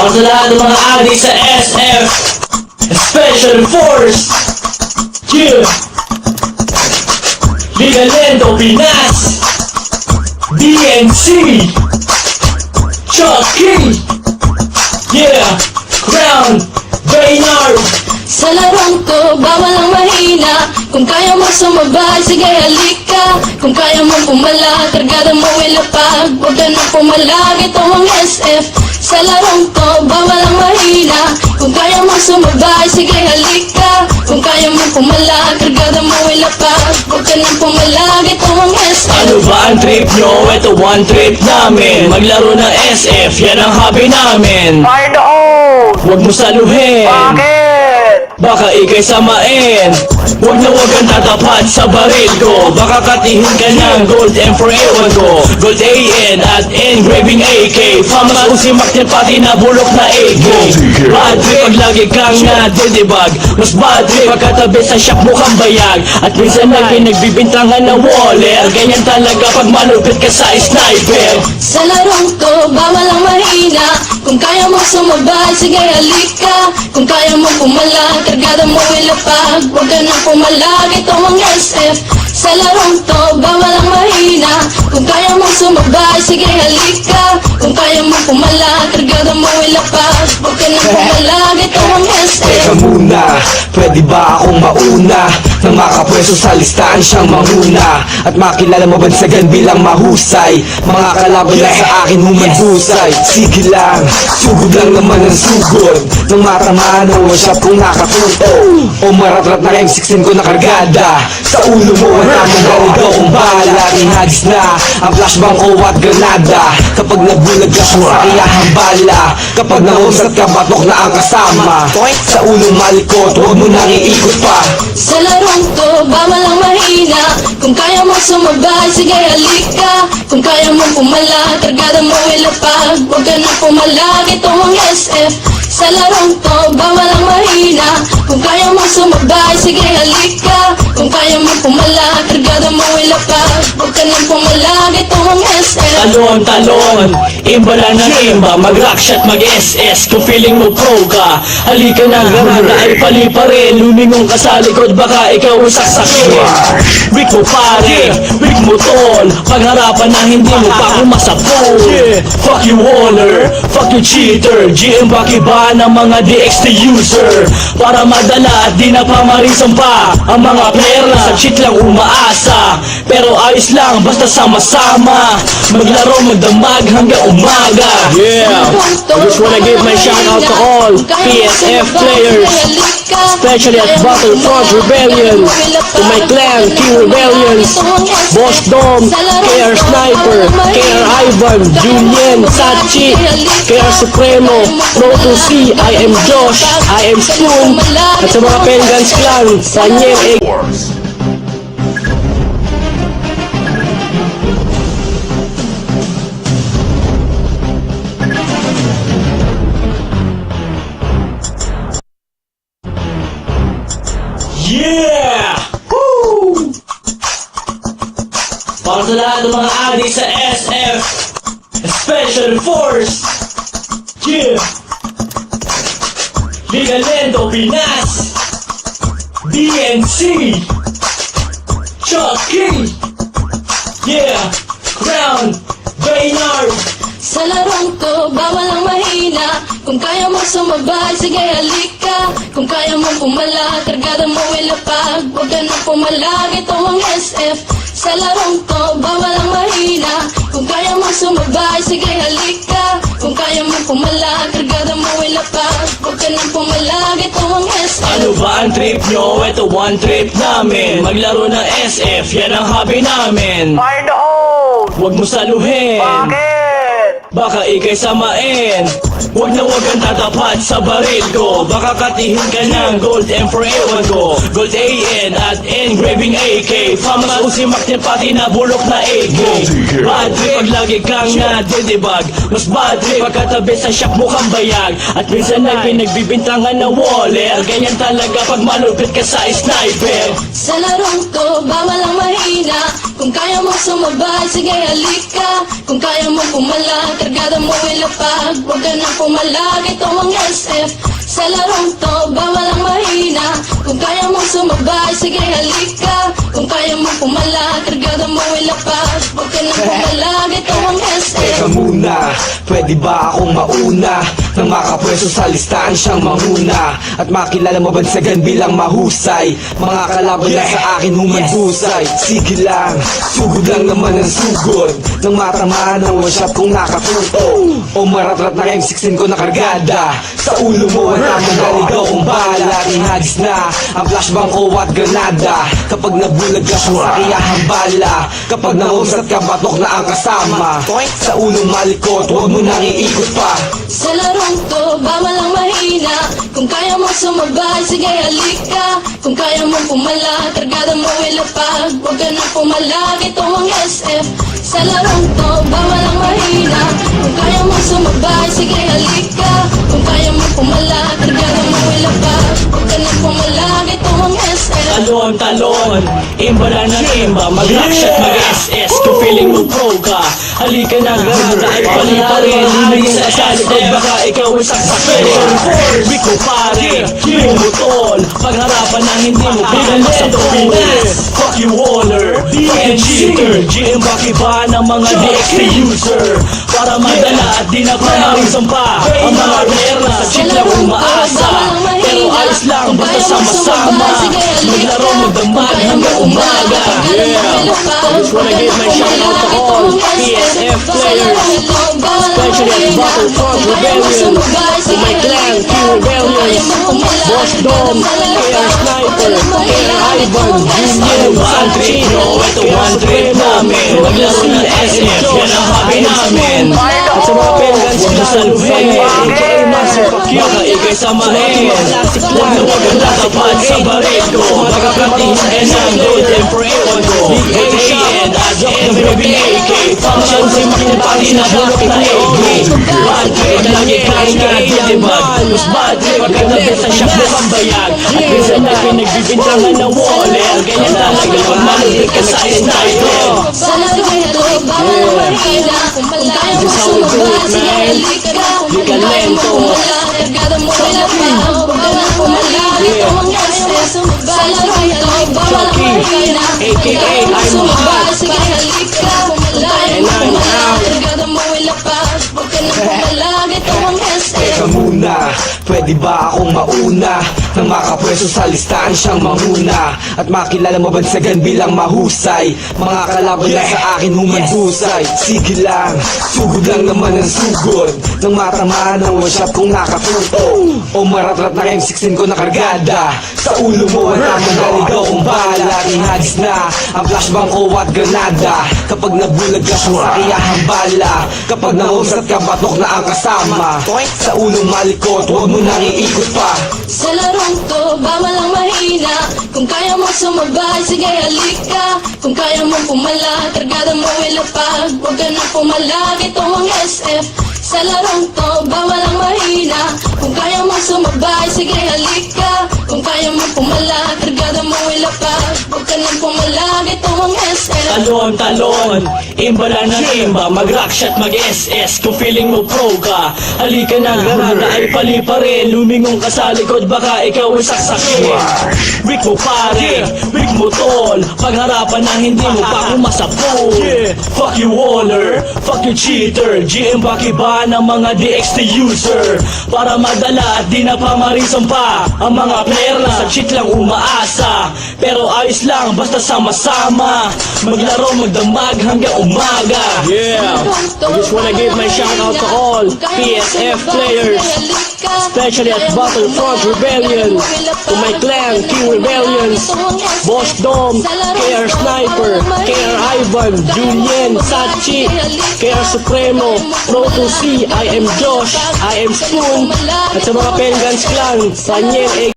Para sa lahat ng mga adik sa SF Special Force, yeah. Ligalendo Pinas, DNC, Chucky, yeah. Crown, Baynard. Sa larong to, bawal ang mahina. Kung kaya mo sumabay, sige halika. Kung kaya mo pumala, kargada mo ilapag. Huwag ka nang pumalag, ito ang SF. Sa larong to, bawal ang mahina. Kung kaya mo sumabay, sige halika. Kung kaya mo pumala, kargada mo ilapag. Huwag ka nang pumalag, ito ang SF. Ano ba ang trip nyo? Ito one trip namin. Maglaro ng SF, yan ang hobby namin. Fire the hose! Huwag mo saluhin, Bakit? baka ikay samain. Huwag na huwag kang tatapat sa baril ko. Baka katihin ka ng gold M for ewan ko. Gold AN at engraving AK. Famas usimak niya pati na bulok na AK. Bad trip pag lagi kang nadidibag. Mas bad trip pagkatabi sa shop mo kang bayag. At minsan na pinagbibintangan na waller. Ganyan talaga pag malupit ka sa sniper. Sa larong to, bawal ang mahina. Kung kaya mo sumabay, sige halika. Kung kaya mo pumala, kargada mo ilapag. Huwag ka nang pumalag, ito ang SF. Sa larong to, bawal ang mahina. Kung kaya mo sumabay, sige halika. Kung kaya mo pumala, kargada mo ilapag. Huwag ka nang pumalag, ito ang SF. Teka muna, pwede ba akong mauna? Nang makapwesto sa listahan siyang manguna. At makilala mabansagan bilang mahusay. Mga kalaban na sa akin humaghusay. Sige lang, sugod lang naman ang sugod. Nang matamaan o siya kung nakatunto. O maratrat na M16 ko na kargada. Sa ulo mo wala mong gawagaw kung bahala. Inhagis na ang flashbang ko at granada. Kapag nagbulag ka sa kayahang bala. Kapag nahusat ka batok na ang kasama. Sa ulo malikot, huwag mo nang iikot pa. Sa larong to, bawal ang mahina. Kung kaya mo sumabay, sige halika. Kung kaya mo pumala, kargada mo ilapag. Huwag ka nang pumalag, ito ang SF. Sa larong to, bawal ang mahina. Kung kaya mo sumabay, sige halika. Kung kaya mo pumala, kargada mo ilapag. Huwag ka nang pumalag, ito ang SF. Talon, talon, imba lang ng imba. Mag-rockshot, mag-SS. Kung feeling mo pro ka, halika na, granada ay pali pa rin. Lumingong ka sa likod, baka ikaw ang saksakin. Weak mo pare, weak mo tol. Pagharapan na hindi mo pa kumasapol. Fuck you Waller, fuck you cheater. GM baki ba ng mga DXT user? Para madala at di na pamarisan pa ang mga pera. Sa cheat lang umaasa, pero ayos lang basta sama-sama. Maglaro, magdamag hanggang umaga. Yeah, I just wanna give my shout out to all PSF players, especially at Battlefront Rebellion, to my clan, King Rebellions, Boss Dom, KR Sniper, KR Ivan, Julian, Sachi, KR Supremo, Pro 2C, I am Josh, I am Spoon, at sa mga Pengans Clan, Daniel A. Yeah! Woo! Para sa lahat ng mga adik sa SF Special Force, yeah. Ligalendo Pinas, DNC, Chucky, yeah. Crown, Baynard. Sa larong to, bawal ang mahina. Kung kaya mo sumabay, sige halika. Kung kaya mo pumala, kargada mo ilapag. Huwag ka nang pumalag, ito ang SF. Sa larong to, bawal ang mahina. Kung kaya mo sumabay, sige halika. Kung kaya mo pumala, kargada mo ilapag. Huwag ka nang pumalag, ito ang SF. Ano ba ang trip nyo? Ito one trip namin. Maglaro ng SF, yan ang hobby namin. Fire the hose! Huwag mo saluhin, Bakit? baka ikay samain. Huwag na huwag kang tatapat sa baril ko. Baka katihin ka ng gold M for ewan ko. Gold AN at engraving AK. Famas usimak niya pati na bulok na AK. Bad trip pag lagi kang nadidibag. Mas bad trip pagkatabi sa shop mo kang bayag. At minsan na pinagbibintangan na waller. Ganyan talaga pag malupit ka sa sniper. Sa larong to, bawal ang mahina. Kung kaya mo sumabay, sige halika. Kung kaya mo pumalag, kargada mo ilapag. Huwag ka nang pumalag, ito ang SF. Sa larong to, bawal ang mahina. Kung kaya mong sumabay, sige halika. Kung kaya mong pumalag, kargada mo ilapag. Huwag ka nang pumalag, ito ang SF. Teka muna, pwede ba akong mauna? Nang makapwesto sa listahan siyang manguna at makilala mabansagan bilang mahusay. Mga kalaban na sa akin humanhusay. Sige lang, sugod lang naman ang sugod. Nang matamaan ang one shot kong nakatuto o maratrat na M16 ko nakargada. Sa ulo mo wala mong galigaw kong bala. Inhagis na ang flashbang ko at granada. Kapag nabulag ka sa sakiyahang bala, kapag naumsat ka batok na ang kasama. Sa ulong malikot, huwag mo nang iikot pa. Sa larong to, bawal ang mahina. Kung kaya mong sumabay, sige halika. Kung kaya mong pumalag, kargada mo ilapag. Huwag ka nang pumalag, ito ang SF. Sa larong to, bawal ang mahina. Kung kaya mong sumabay, sige halika. Kung kaya mong pumalag, kargada mo ilapag. Huwag ka nang pumalag, ito ang SF. Talon, talon, imbala na imba, mag-rockshot, mag-SS. Kung feeling mo pro ka, halika na, granada ay pali pa rin. Lumingin ka sa likod, baka ikaw ay saksakin. Rico pare, bumutol, pagharapan na hindi mo bilang sa pool. Fuck you Waller, fucking cheater, GM baki ba ng mga DXT user? Para madala at di na pamarisan pa ang mga player na sa cheat lang umaasa. Pero ayos lang, basta sama-sama, maglaro magdamag hanggang umaga. Yeah, I just wanna give my shout out to all PSF players, especially at Battlefront Rebellion, to my clan, King Rebellions, Boss Dom, KR Sniper, KR Ivan, Junior, Sanchi, ito one trip namin, maglaro ng SF, yan ang hobby namin. At sa mga pengans, kasalubin, aka Master Pakyo, baka ikay samahin. Huwag na huwag ang tatapat sa barit ko, magkakatihin ang golden for ewan ko. BKN at MBBAK, function si makinipati na bulok na AK. Bad trip, lagi kain na dilibag. Mas bad trip, pagkatabi sa shop na pambayag. At minsan na pinagbibintangan na waller, ganyan talaga pag malupit ka sa sniper. Sa larong to, bawal ang mahina. Kung kaya mong sumabay, sige halika. Kung kaya mong pumalag, kargada mo ilapag. Huwag ka nang pumalag, ito ang SF. Sa larong to, bawal ang mahina. Kung kaya mong sumabay, sige halika. Kung kaya mong pumalag, kargada mo ilapag. Huwag ka nang pumalag, ito ang SF. Teka muna, pwede ba akong mauna? Nang makapwesto sa listahan siyang manguna at makilala mabansagan bilang mahusay. Mga kalaban na sa akin humanhusay. Sige lang, sugod lang naman ang sugod. Nang matamaan ang one shot kong nakatuto o maratrat na M16 ko nakargada. Sa ulo mo wala mong galigaw kong bala. Inhagis na ang flashbang ko at granada. Kapag nabulag ka sa sakiyahang bala, kapag naumsat ka batok na ang kasama. Sa ulong malikot, huwag mo nang iikot pa. Sa larong to, bawal ang mahina. Kung kaya mong sumabay, sige halika. Kung kaya mong pumalag, kargada mo ilapag. Huwag ka nang pumalag, ito ang SF. Sa larong to, bawal ang mahina. Kung kaya mong sumabay, sige halika. Kung kaya mong pumalag, kargada mo ilapag. Huwag ka nang pumalag, ito ang SF. Talon, talon, imbala na imba, mag-rockshot, mag-SS. Kung feeling mo pro ka, halika na, granada ay pali pa rin. Lumingong ka sa likod, baka ikaw ay saksakin. Rick mo pare, Rick mo tol, pagharapan na hindi mo pa kumasapol. Fuck you Waller, fuck you cheater, GM baki ba ng mga DXT user? Para madala at di na pamarisan pa ang mga player na sa cheat lang umaasa. Pero ayos lang, basta sama-sama, maglaro magdamag hanggang umaga. Yeah, I just wanna give my shout out to all PSF players, especially at Battlefront Rebellion, to my clan, King Rebellions, Boss Dom, KR Sniper, KR Ivan, Julian, Sachi, KR Supremo, Pro 2C, I am Josh, I am Spoon, at sa mga Pengans Clan, Sanyel,